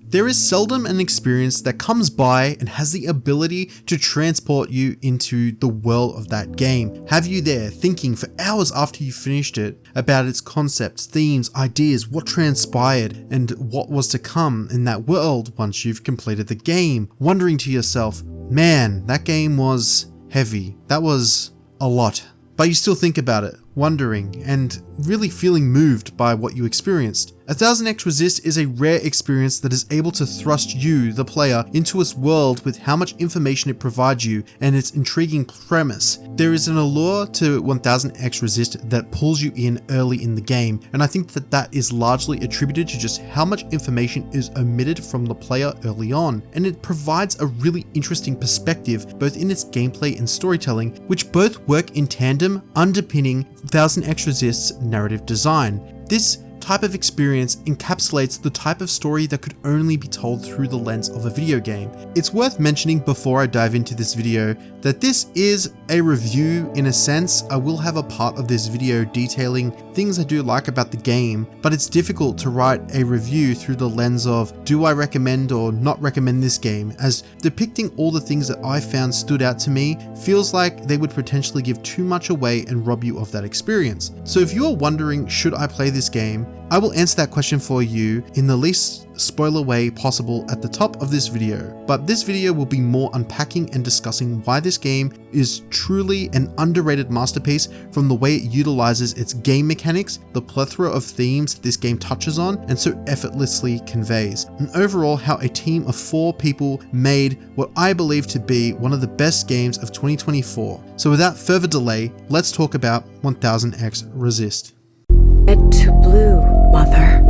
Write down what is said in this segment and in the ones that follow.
There is seldom an experience that comes by and has the ability to transport you into the world of that game, have you there thinking for hours after you finished it about its concepts, themes, ideas, what transpired, and what was to come in that world once you've completed the game, wondering to yourself, man, that game was heavy, that was a lot. But you still think about it, wondering, and really feeling moved by what you experienced. 1000xResist is a rare experience that is able to thrust you, the player, into its world with how much information it provides you and its intriguing premise. There is an allure to 1000xResist that pulls you in early in the game, and I think that is largely attributed to just how much information is omitted from the player early on, and it provides a really interesting perspective both in its gameplay and storytelling, which both work in tandem, underpinning 1000xResist's narrative design. This type of experience encapsulates the type of story that could only be told through the lens of a video game. It's worth mentioning before I dive into this video that this is a review in a sense. I will have a part of this video detailing things I do like about the game, but it's difficult to write a review through the lens of do I recommend or not recommend this game, as depicting all the things that I found stood out to me feels like they would potentially give too much away and rob you of that experience. So if you are wondering, should I play this game? I will answer that question for you in the least spoiler way possible at the top of this video, but this video will be more unpacking and discussing why this game is truly an underrated masterpiece, from the way it utilizes its game mechanics, the plethora of themes this game touches on and so effortlessly conveys, and overall how a team of 4 people made what I believe to be one of the best games of 2024. So without further delay, let's talk about 1000xResist. Red to blue, mother.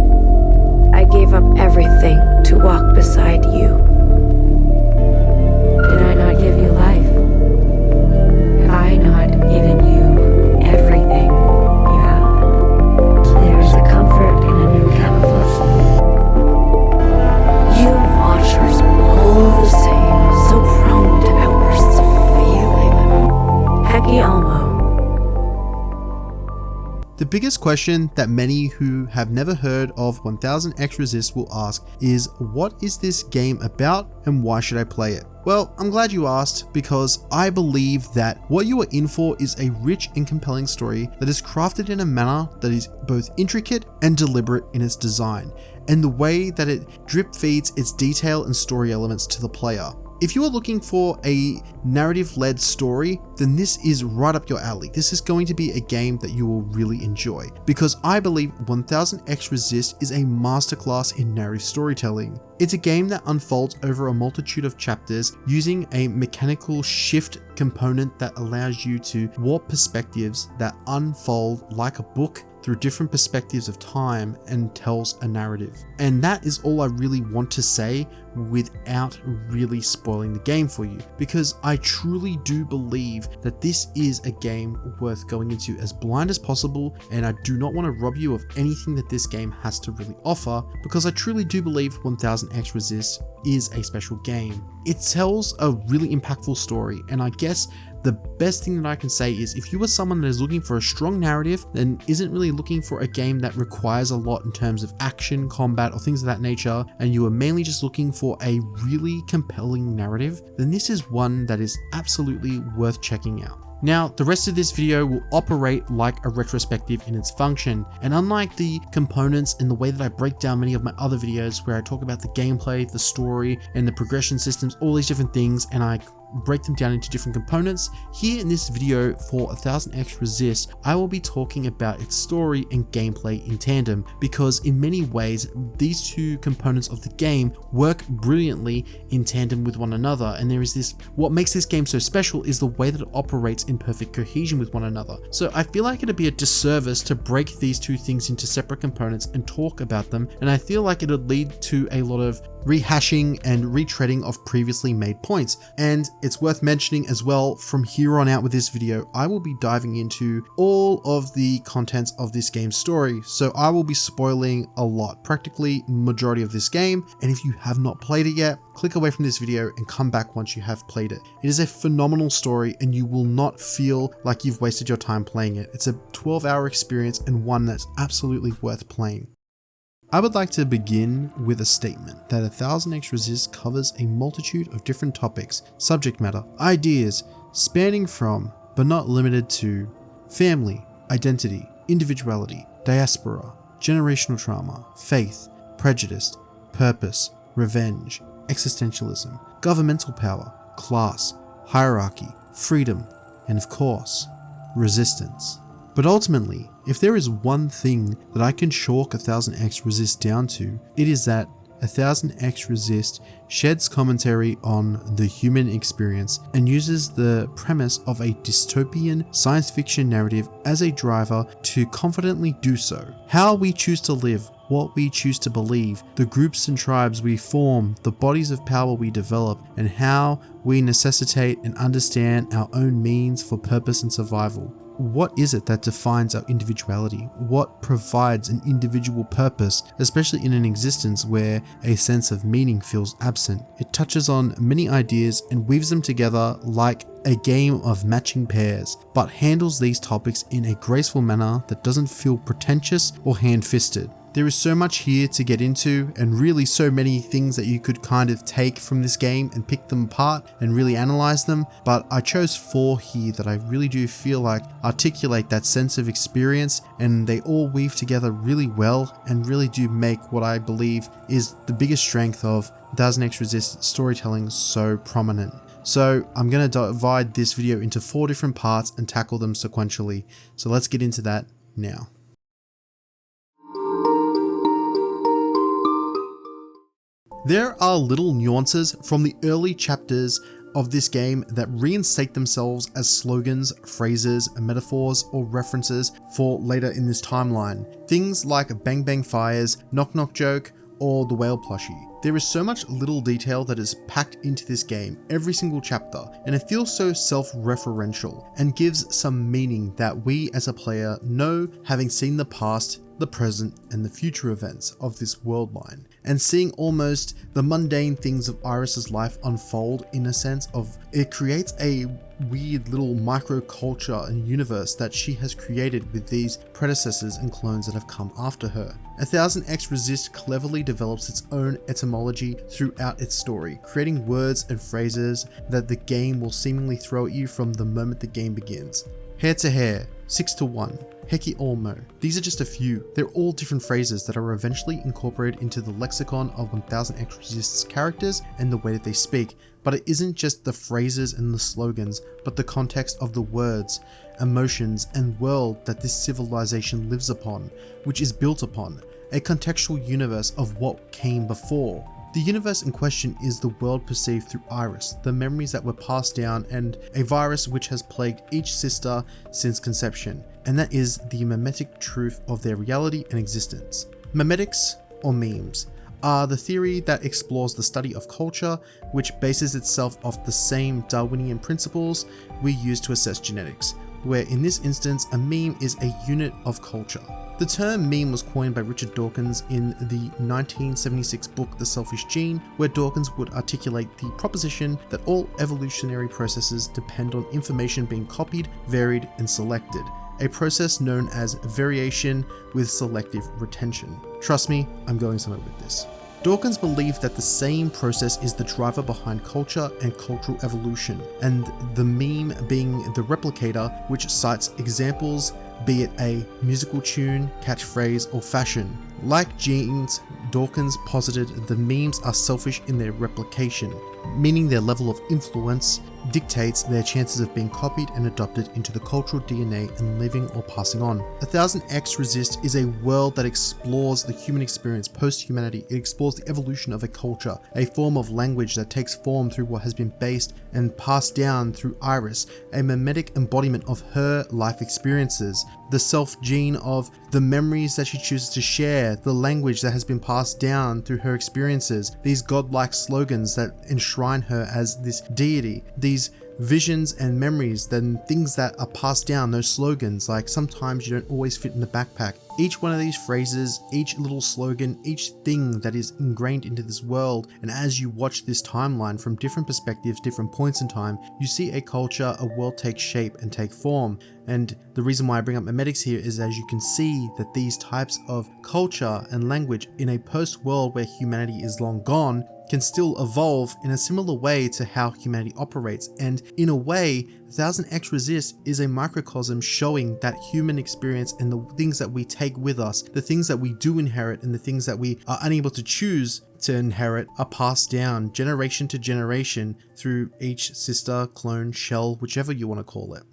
I gave up everything to walk beside you. Did I not give you life? Have I not given you everything you have? There's a comfort in a new camouflage. You watchers are all the same, so prone to outbursts of feeling. Hacky Almo. The biggest question that many who have never heard of 1000xResist will ask is, what is this game about and why should I play it? Well, I'm glad you asked, because I believe that what you are in for is a rich and compelling story that is crafted in a manner that is both intricate and deliberate in its design, and the way that it drip feeds its detail and story elements to the player. If you are looking for a narrative-led story, then this is right up your alley. This is going to be a game that you will really enjoy, because I believe 1000xResist is a masterclass in narrative storytelling. It's a game that unfolds over a multitude of chapters using a mechanical shift component that allows you to warp perspectives that unfold like a book through different perspectives of time and tells a narrative. And that is all I really want to say without really spoiling the game for you, because I truly do believe that this is a game worth going into as blind as possible, and I do not want to rob you of anything that this game has to really offer, because I truly do believe 1000xResist is a special game. It tells a really impactful story, and I guess the best thing that I can say is, if you are someone that is looking for a strong narrative and isn't really looking for a game that requires a lot in terms of action, combat, or things of that nature, and you are mainly just looking for a really compelling narrative, then this is one that is absolutely worth checking out. Now, the rest of this video will operate like a retrospective in its function, and unlike the components and the way that I break down many of my other videos where I talk about the gameplay, the story, and the progression systems, all these different things, and I break them down into different components, here in this video for 1000xResist, I will be talking about its story and gameplay in tandem, because in many ways these two components of the game work brilliantly in tandem with one another, and there is this, what makes this game so special is the way that it operates in perfect cohesion with one another. So I feel like it'd be a disservice to break these two things into separate components and talk about them, and I feel like it would lead to a lot of rehashing and retreading of previously made points. And it's worth mentioning as well, from here on out with this video, I will be diving into all of the contents of this game's story. So I will be spoiling a lot, practically majority of this game. And if you have not played it yet, click away from this video and come back once you have played it. It is a phenomenal story and you will not feel like you've wasted your time playing it. It's a 12-hour experience and one that's absolutely worth playing. I would like to begin with a statement that 1000xResist covers a multitude of different topics, subject matter, ideas, spanning from, but not limited to, family, identity, individuality, diaspora, generational trauma, faith, prejudice, purpose, revenge, existentialism, governmental power, class, hierarchy, freedom, and of course, resistance. But ultimately, if there is one thing that I can chalk 1000xResist down to, it is that 1000xResist sheds commentary on the human experience and uses the premise of a dystopian science fiction narrative as a driver to confidently do so. How we choose to live, what we choose to believe, the groups and tribes we form, the bodies of power we develop, and how we necessitate and understand our own means for purpose and survival. What is it that defines our individuality? What provides an individual purpose, especially in an existence where a sense of meaning feels absent? It touches on many ideas and weaves them together like a game of matching pairs, but handles these topics in a graceful manner that doesn't feel pretentious or hand-fisted. There is so much here to get into, and really so many things that you could kind of take from this game and pick them apart and really analyze them, but I chose 4 here that I really do feel like articulate that sense of experience, and they all weave together really well and really do make what I believe is the biggest strength of 1000xResist storytelling so prominent. So I'm going to divide this video into 4 different parts and tackle them sequentially. So let's get into that now. There are little nuances from the early chapters of this game that reinstate themselves as slogans, phrases, metaphors, or references for later in this timeline. Things like Bang Bang Fires, Knock Knock Joke, or the whale plushie. There is so much little detail that is packed into this game, every single chapter, and it feels so self-referential and gives some meaning that we as a player know, having seen the past, the present, and the future events of this world line, and seeing almost the mundane things of Iris's life unfold in a sense of it creates a weird little microculture and universe that she has created with these predecessors and clones that have come after her. 1000xResist cleverly develops its own etymology throughout its story, creating words and phrases that the game will seemingly throw at you from the moment the game begins. Hair to hair, 6 to 1, Heki Olmo. These are just a few. They're all different phrases that are eventually incorporated into the lexicon of 1000xResist's characters and the way that they speak. But it isn't just the phrases and the slogans, but the context of the words, emotions, and world that this civilization lives upon, which is built upon a contextual universe of what came before. The universe in question is the world perceived through Iris, the memories that were passed down, and a virus which has plagued each sister since conception, and that is the mimetic truth of their reality and existence. Mimetics, or memes, are the theory that explores the study of culture, which bases itself off the same Darwinian principles we use to assess genetics, where in this instance a meme is a unit of culture. The term meme was coined by Richard Dawkins in the 1976 book The Selfish Gene, where Dawkins would articulate the proposition that all evolutionary processes depend on information being copied, varied, and selected, a process known as variation with selective retention. Trust me, I'm going somewhere with this. Dawkins believed that the same process is the driver behind culture and cultural evolution, and the meme being the replicator which cites examples, be it a musical tune, catchphrase, or fashion. Like genes, Dawkins posited the memes are selfish in their replication, meaning their level of influence dictates their chances of being copied and adopted into the cultural DNA and living or passing on. 1000xResist is a world that explores the human experience post-humanity. It explores the evolution of a culture, a form of language that takes form through what has been based and passed down through Iris, a mimetic embodiment of her life experiences, the self gene of the memories that she chooses to share, the language that has been passed down through her experiences, these godlike slogans that enshrine her as this deity, these visions and memories, then things that are passed down, those slogans, like sometimes you don't always fit in the backpack. Each one of these phrases, each little slogan, each thing that is ingrained into this world, and as you watch this timeline from different perspectives, different points in time, you see a culture, a world take shape and take form. And the reason why I bring up memetics here is, as you can see, that these types of culture and language in a post-world where humanity is long gone can still evolve in a similar way to how humanity operates. And in a way, 1000xResist is a microcosm showing that human experience and the things that we take with us, the things that we do inherit and the things that we are unable to choose to inherit, are passed down generation to generation through each sister, clone, shell, whichever you want to call it.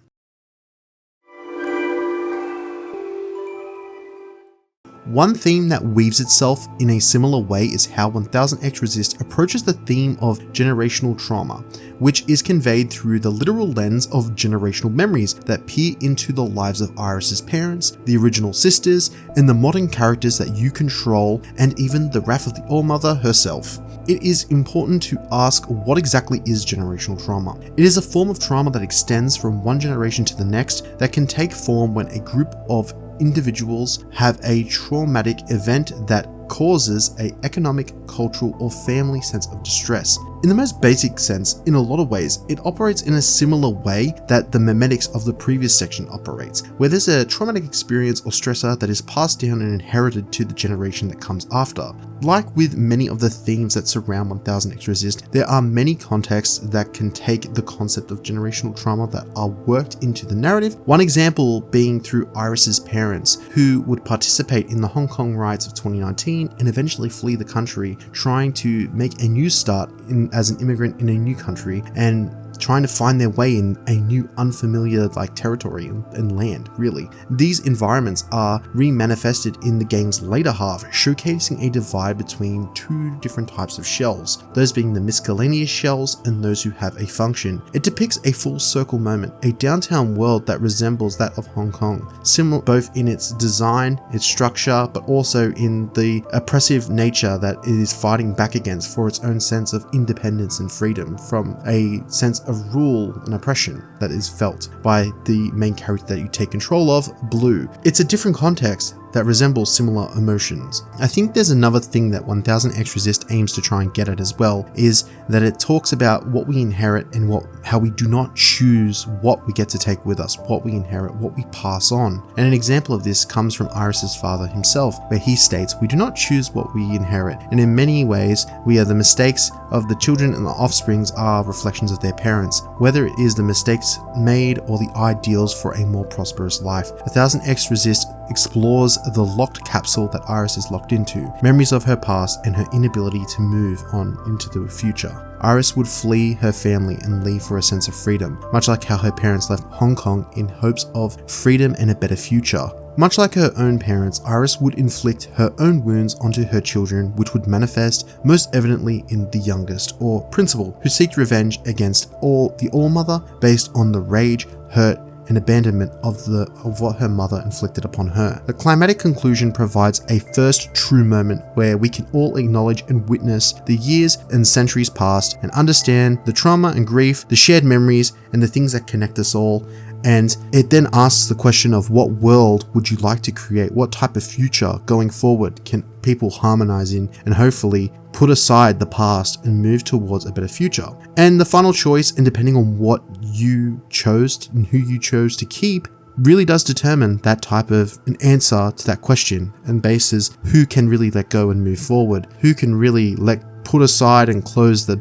One theme that weaves itself in a similar way is how 1000xResist approaches the theme of generational trauma, which is conveyed through the literal lens of generational memories that peer into the lives of Iris's parents, the original sisters, and the modern characters that you control, and even the Wrath of the All-Mother herself. It is important to ask, what exactly is generational trauma? It is a form of trauma that extends from one generation to the next that can take form when a group of individuals have a traumatic event that causes an economic, cultural, or family sense of distress. In the most basic sense, in a lot of ways, it operates in a similar way that the memetics of the previous section operates, where there's a traumatic experience or stressor that is passed down and inherited to the generation that comes after. Like with many of the themes that surround 1000xResist, there are many contexts that can take the concept of generational trauma that are worked into the narrative. One example being through Iris's parents, who would participate in the Hong Kong riots of 2019 and eventually flee the country, trying to make a new start as an immigrant in a new country and trying to find their way in a new unfamiliar territory and land, really. These environments are re-manifested in the game's later half, showcasing a divide between two different types of shells, those being the miscellaneous shells and those who have a function. It depicts a full circle moment, a downtown world that resembles that of Hong Kong, similar both in its design, its structure, but also in the oppressive nature that it is fighting back against for its own sense of independence and freedom from a sense of rule and oppression that is felt by the main character that you take control of, Blue. It's a different context that resembles similar emotions. I think there's another thing that 1000xResist aims to try and get at as well, is that it talks about what we inherit and how we do not choose what we get to take with us, what we inherit, what we pass on. And an example of this comes from Iris's father himself, where he states, "We do not choose what we inherit, and in many ways, we are the mistakes of the children, and the offsprings are reflections of their parents, whether it is the mistakes made or the ideals for a more prosperous life." 1000xResist explores the locked capsule that Iris is locked into, memories of her past and her inability to move on into the future. Iris would flee her family and leave for a sense of freedom, much like how her parents left Hong Kong in hopes of freedom and a better future. Much like her own parents, Iris would inflict her own wounds onto her children, which would manifest most evidently in the youngest, or Principal, who seeks revenge against the All-Mother based on the rage, hurt, and abandonment of what her mother inflicted upon her. The climatic conclusion provides a first true moment where we can all acknowledge and witness the years and centuries past and understand the trauma and grief, the shared memories, and the things that connect us all. And it then asks the question of, what world would you like to create? What type of future going forward can people harmonize in and hopefully put aside the past and move towards a better future? And the final choice, and depending on what you chose and who you chose to keep, really does determine that type of an answer to that question, and bases who can really let go and move forward, who can really put aside and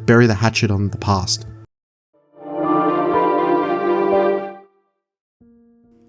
bury the hatchet on the past.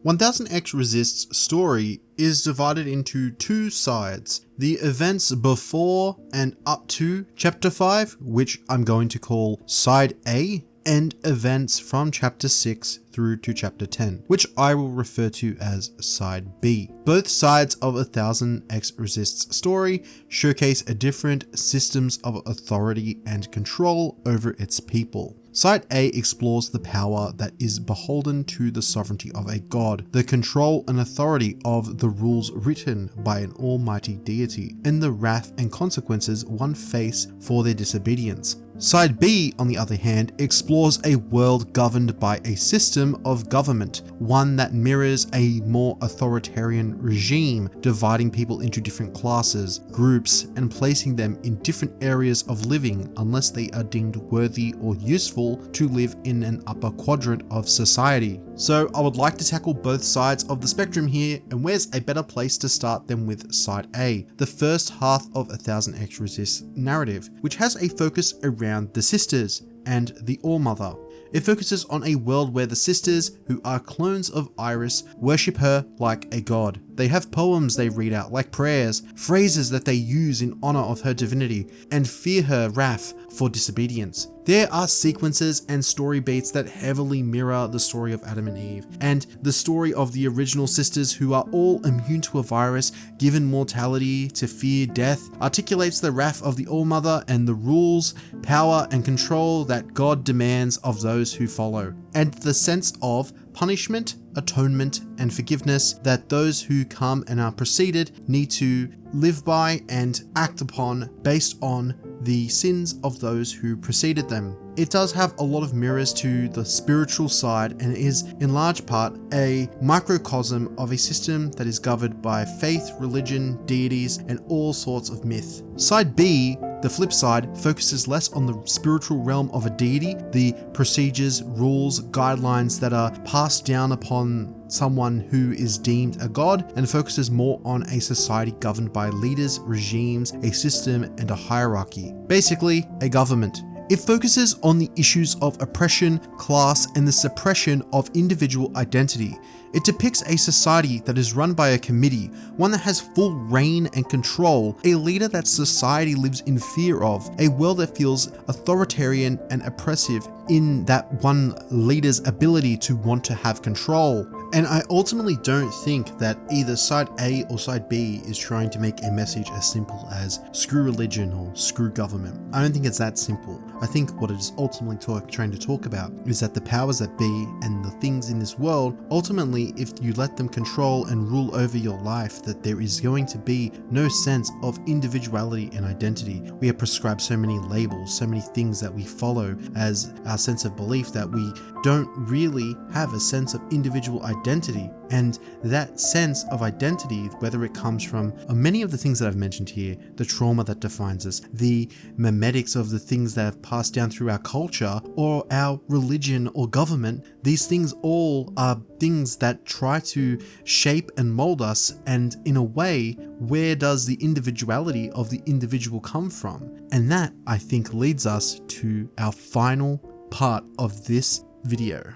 1000xResist's story is divided into two sides: the events before and up to Chapter 5, which I'm going to call Side A, and events from Chapter 6 through to Chapter 10, which I will refer to as Side B. Both sides of 1000xResist's story showcase a different systems of authority and control over its people. Side A explores the power that is beholden to the sovereignty of a god, the control and authority of the rules written by an almighty deity, and the wrath and consequences one face for their disobedience. Side B, on the other hand, explores a world governed by a system system of government, one that mirrors a more authoritarian regime, dividing people into different classes, groups, and placing them in different areas of living unless they are deemed worthy or useful to live in an upper quadrant of society. So I would like to tackle both sides of the spectrum here, and where's a better place to start than with side A, the first half of 1000xResist narrative, which has a focus around the sisters and the All-Mother. It focuses on a world where the sisters, who are clones of Iris, worship her like a god. They have poems they read out like prayers, phrases that they use in honor of her divinity, and fear her wrath for disobedience. There are sequences and story beats that heavily mirror the story of Adam and Eve, and the story of the original sisters who are all immune to a virus, given mortality, to fear death, articulates the wrath of the All-Mother and the rules, power, and control that God demands of those who follow, and the sense of punishment, atonement, and forgiveness that those who come and are preceded need to live by and act upon based on the sins of those who preceded them. It does have a lot of mirrors to the spiritual side and is in large part a microcosm of a system that is governed by faith, religion, deities, and all sorts of myth. Side B, the flip side, focuses less on the spiritual realm of a deity, the procedures, rules, guidelines that are passed down upon someone who is deemed a god, and focuses more on a society governed by leaders, regimes, a system, and a hierarchy. Basically, a government. It focuses on the issues of oppression, class, and the suppression of individual identity. It depicts a society that is run by a committee, one that has full reign and control, a leader that society lives in fear of, a world that feels authoritarian and oppressive in that one leader's ability to want to have control. And I ultimately don't think that either side A or side B is trying to make a message as simple as screw religion or screw government. I don't think it's that simple. I think what it is ultimately trying to talk about is that the powers that be and the things in this world, ultimately, if you let them control and rule over your life, that there is going to be no sense of individuality and identity. We are prescribed so many labels, so many things that we follow as our sense of belief that we don't really have a sense of individual identity. And that sense of identity, whether it comes from many of the things that I've mentioned here, the trauma that defines us, the memetics of the things that have passed down through our culture or our religion or government, these things all are things that try to shape and mold us. And in a way, where does the individuality of the individual come from? And that, I think, leads us to our final part of this video.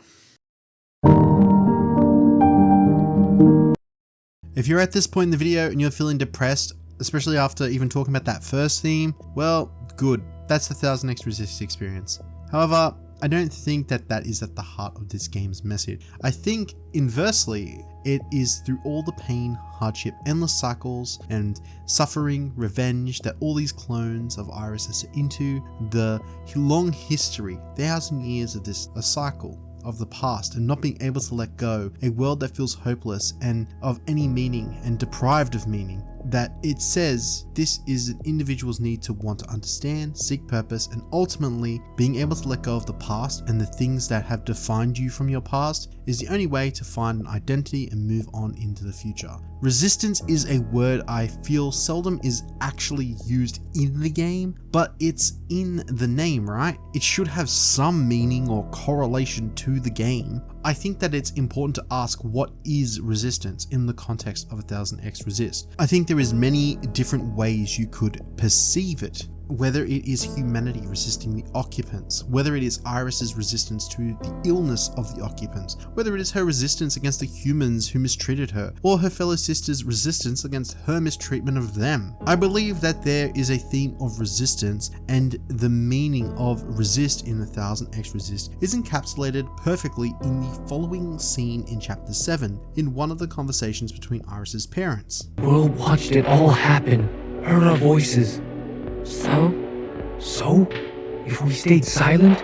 If you're at this point in the video and you're feeling depressed, especially after even talking about that first theme, well, good. That's the 1000xResist experience. However, I don't think that that is at the heart of this game's message. I think, inversely, it is through all the pain, hardship, endless cycles, and suffering, revenge that all these clones of Iris are into, the long history, 1,000 years of this, a cycle of the past, and not being able to let go, a world that feels hopeless and of any meaning and deprived of meaning, that it says this is an individual's need to want to understand, seek purpose, and ultimately being able to let go of the past and the things that have defined you from your past is the only way to find an identity and move on into the future. Resistance is a word I feel seldom is actually used in the game, but it's in the name, right? It should have some meaning or correlation to the game. I think that it's important to ask what is resistance in the context of 1000xResist. I think there is many different ways you could perceive it. Whether it is humanity resisting the occupants, whether it is Iris's resistance to the illness of the occupants, whether it is her resistance against the humans who mistreated her, or her fellow sisters' resistance against her mistreatment of them. I believe that there is a theme of resistance, and the meaning of resist in 1000xResist is encapsulated perfectly in the following scene in chapter 7, in one of the conversations between Iris's parents. World watched it all happen, heard our voices. So? If we stayed silent,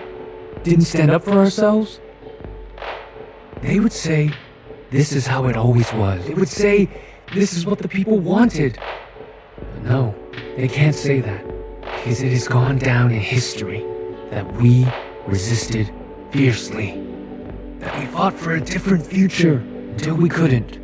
didn't stand up for ourselves, they would say, this is how it always was. They would say, this is what the people wanted. But no, they can't say that, because it has gone down in history that we resisted fiercely. that we fought for a different future until we couldn't.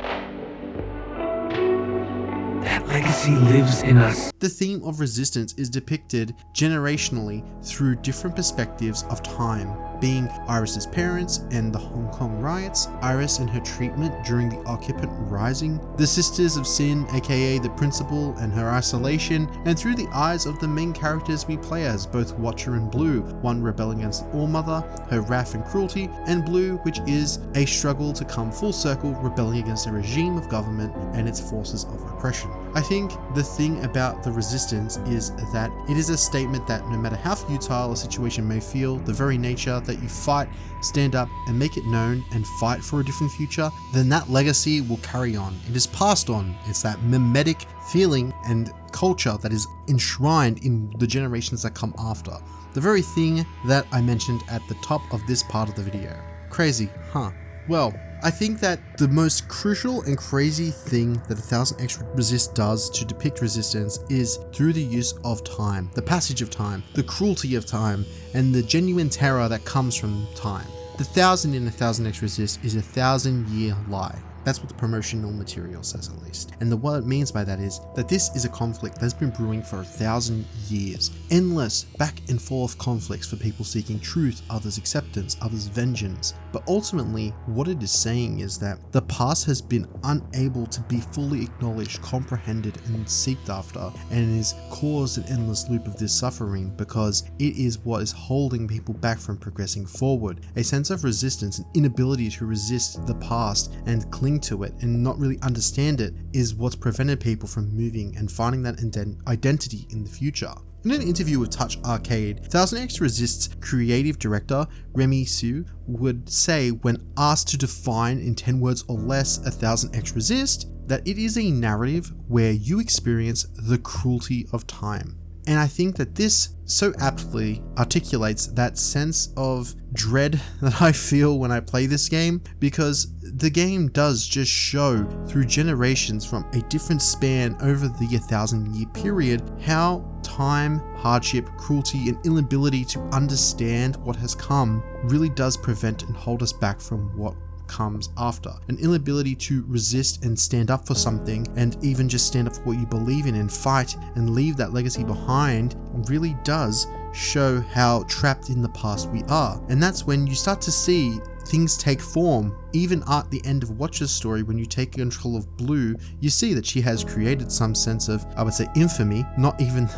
That legacy lives in us. The theme of resistance is depicted generationally through different perspectives of time, being Iris's parents and the Hong Kong riots, Iris and her treatment during the Occupant Rising, the Sisters of Sin aka the Principal and her isolation, and through the eyes of the main characters we play as, both Watcher and Blue, one rebelling against the All-Mother, her wrath and cruelty, and Blue, which is a struggle to come full circle, rebelling against a regime of government and its forces of oppression. I think the thing about the resistance is that it is a statement that no matter how futile a situation may feel, the very nature that you fight, stand up and make it known and fight for a different future, then that legacy will carry on. It is passed on. It's that mimetic feeling and culture that is enshrined in the generations that come after. The very thing that I mentioned at the top of this part of the video. Crazy, huh? Well, I think that the most crucial and crazy thing that 1000xResist does to depict resistance is through the use of time, the passage of time, the cruelty of time, and the genuine terror that comes from time. The 1000 in 1000xResist is a 1000-year lie. That's what the promotional material says, at least. And what it means by that is that this is a conflict that's been brewing for 1000 years. Endless back and forth conflicts for people seeking truth, others acceptance, others vengeance. But ultimately, what it is saying is that the past has been unable to be fully acknowledged, comprehended, and sought after, and has caused an endless loop of this suffering because it is what is holding people back from progressing forward. A sense of resistance, an inability to resist the past and cling to it and not really understand it, is what's prevented people from moving and finding that identity in the future. In an interview with Touch Arcade, 1000xResist's creative director, Remy Su, would say when asked to define in 10 words or less 1000xResist, that it is a narrative where you experience the cruelty of time. And I think that this so aptly articulates that sense of dread that I feel when I play this game, because the game does just show through generations from a different span over the 1000-year period how time, hardship, cruelty, and inability to understand what has come really does prevent and hold us back from what comes after. An inability to resist and stand up for something, and even just stand up for what you believe in and fight and leave that legacy behind, really does show how trapped in the past we are. And that's when you start to see things take form. Even at the end of Watcher's story, when you take control of Blue, you see that she has created some sense of, I would say, infamy, not in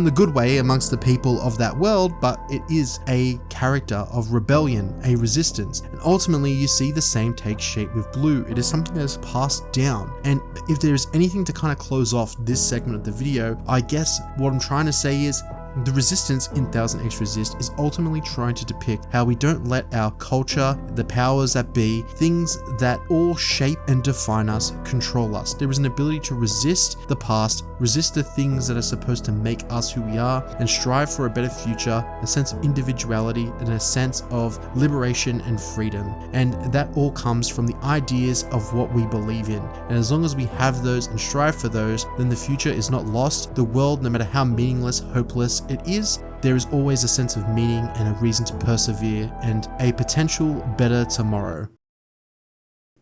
the good way amongst the people of that world, but it is a character of rebellion, a resistance. And ultimately you see the same take shape with Blue. It is something that is passed down. And if there's anything to kind of close off this segment of the video, I guess what I'm trying to say is the resistance in 1000xResist is ultimately trying to depict how we don't let our culture, the powers that be, things that all shape and define us, control us. There is an ability to resist the past, resist the things that are supposed to make us who we are, and strive for a better future, a sense of individuality, and a sense of liberation and freedom. And that all comes from the ideas of what we believe in. And as long as we have those and strive for those, then the future is not lost. The world, no matter how meaningless, hopeless it is, there is always a sense of meaning and a reason to persevere and a potential better tomorrow.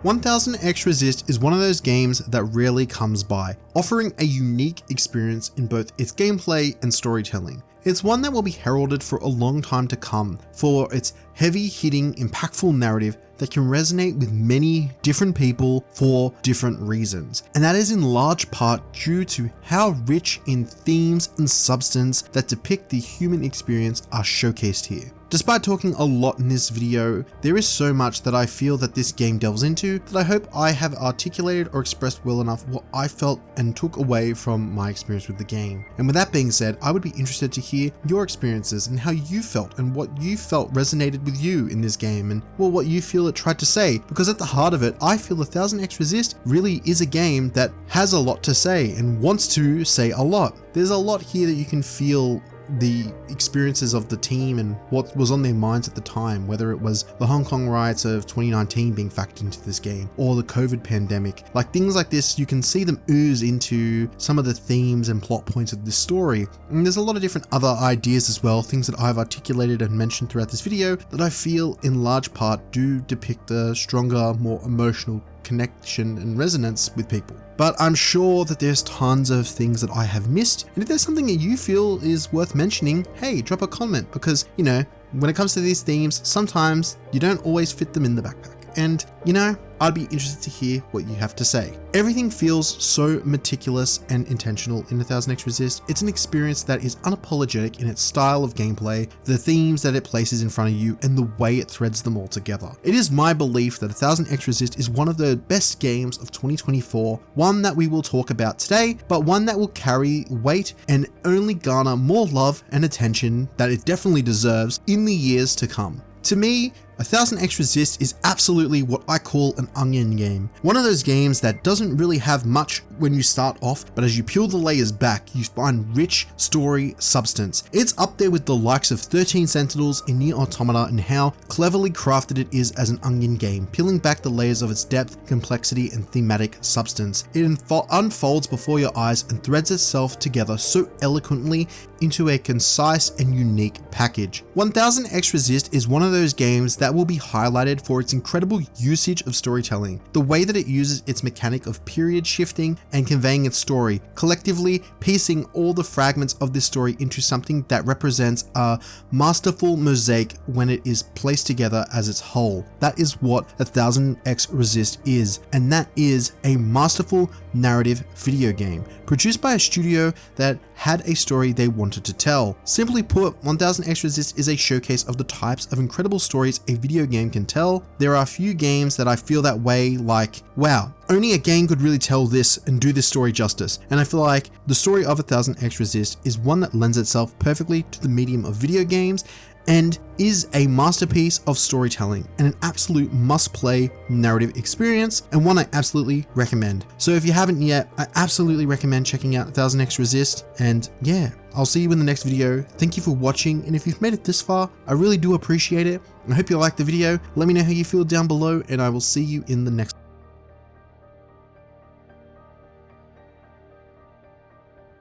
1000xResist is one of those games that rarely comes by, offering a unique experience in both its gameplay and storytelling. It's one that will be heralded for a long time to come for its heavy-hitting, impactful narrative that can resonate with many different people for different reasons. And that is in large part due to how rich in themes and substance that depict the human experience are showcased here. Despite talking a lot in this video, there is so much that I feel that this game delves into that I hope I have articulated or expressed well enough what I felt and took away from my experience with the game. And with that being said, I would be interested to hear your experiences and how you felt and what you felt resonated with you in this game, and well, what you feel it tried to say, because at the heart of it, I feel 1000xResist really is a game that has a lot to say and wants to say a lot. There's a lot here that you can feel the experiences of the team and what was on their minds at the time, whether it was the Hong Kong riots of 2019 being factored into this game or the COVID pandemic. Like things like this, you can see them ooze into some of the themes and plot points of this story. And there's a lot of different other ideas as well, things that I've articulated and mentioned throughout this video that I feel in large part do depict a stronger, more emotional connection and resonance with people. But I'm sure that there's tons of things that I have missed, and if there's something that you feel is worth mentioning, hey, drop a comment, because you know, when it comes to these themes, sometimes you don't always fit them in the backpack. And you know, I'd be interested to hear what you have to say. Everything feels so meticulous and intentional in 1000xResist. It's an experience that is unapologetic in its style of gameplay, the themes that it places in front of you, and the way it threads them all together. It is my belief that 1000xResist is one of the best games of 2024, one that we will talk about today, but one that will carry weight and only garner more love and attention that it definitely deserves in the years to come. To me, 1000xResist is absolutely what I call an onion game. One of those games that doesn't really have much when you start off, but as you peel the layers back, you find rich story substance. It's up there with the likes of 13 Sentinels and Nier Automata and how cleverly crafted it is as an onion game, peeling back the layers of its depth, complexity, and thematic substance. It unfolds before your eyes and threads itself together so eloquently into a concise and unique package. 1000xResist is one of those games that will be highlighted for its incredible usage of storytelling, the way that it uses its mechanic of period shifting and conveying its story, collectively piecing all the fragments of this story into something that represents a masterful mosaic when it is placed together as its whole. That is what 1000xResist is, and that is a masterful narrative video game, produced by a studio that had a story they wanted to tell. Simply put, 1000xResist is a showcase of the types of incredible stories a video game can tell. There are a few games that I feel that way, like, wow, only a game could really tell this and do this story justice. And I feel like the story of 1000xResist is one that lends itself perfectly to the medium of video games and is a masterpiece of storytelling and an absolute must-play narrative experience, and one I absolutely recommend. So if you haven't yet, I absolutely recommend checking out 1000xResist, and yeah, I'll see you in the next video. Thank you for watching, and if you've made it this far, I really do appreciate it. I hope you liked the video. Let me know how you feel down below, and I will see you in the next